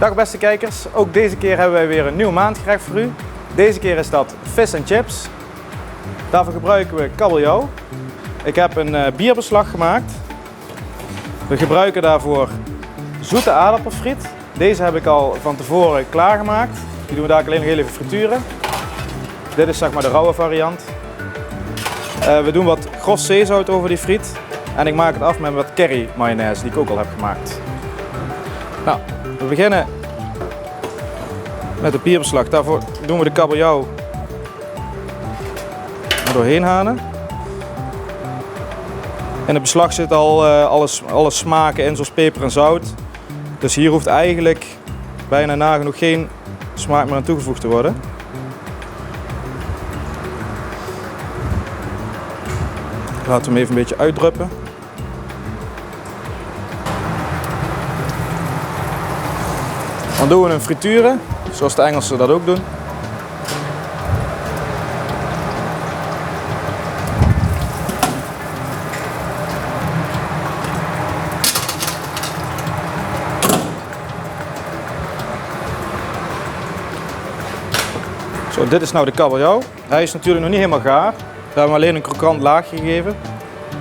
Dag beste kijkers, ook deze keer hebben wij weer een nieuw maandgerecht voor u. Deze keer is dat vis en chips. Daarvoor gebruiken we kabeljauw. Ik heb een bierbeslag gemaakt. We gebruiken daarvoor zoete aardappelfriet. Deze heb ik al van tevoren klaargemaakt. Die doen we daar alleen nog heel even frituren. Dit is zeg maar de rauwe variant. We doen wat gros zeezout over die friet. En ik maak het af met wat curry mayonaise die ik ook al heb gemaakt. Nou, we beginnen met het bierbeslag. Daarvoor doen we de kabeljauw er doorheen halen. In het beslag zit al alle smaken in, zoals peper en zout. Dus hier hoeft eigenlijk bijna nagenoeg geen smaak meer aan toegevoegd te worden. Laten we hem even een beetje uitdruppen. Dan doen we hem frituren, zoals de Engelsen dat ook doen. Zo, dit is nou de kabeljauw. Hij is natuurlijk nog niet helemaal gaar. Daar hebben we alleen een krokant laagje gegeven.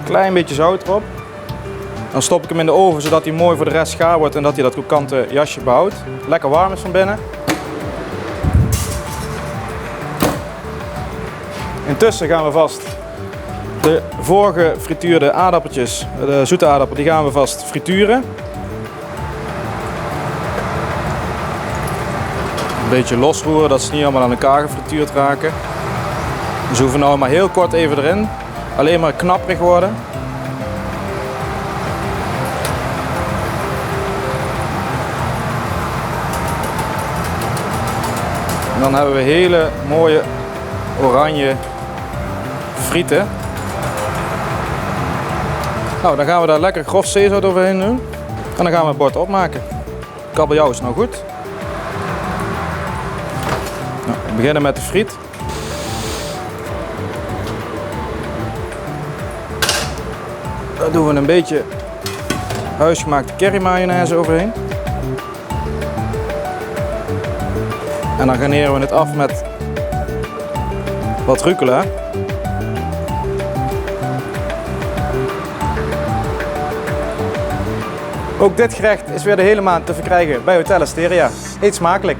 Klein beetje zout erop. Dan stop ik hem in de oven zodat hij mooi voor de rest gaar wordt en dat hij dat krokante jasje behoudt. Lekker warm is van binnen. Intussen gaan we vast de vorige frituurde aardappeltjes, de zoete aardappel, die gaan we vast frituren. Een beetje losroeren, dat ze niet allemaal aan elkaar gefrituurd raken. Dus we hoeven nou maar heel kort even erin. Alleen maar knapperig worden. En dan hebben we hele mooie oranje frieten. Nou, dan gaan we daar lekker grof zeezout overheen doen. En dan gaan we het bord opmaken. Kabeljauw is nou goed. Nou, we beginnen met de friet. Daar doen we een beetje huisgemaakte curry mayonaise overheen. En dan garneren we het af met wat rucola. Ook dit gerecht is weer de hele maand te verkrijgen bij Hotel Asteria. Eet smakelijk!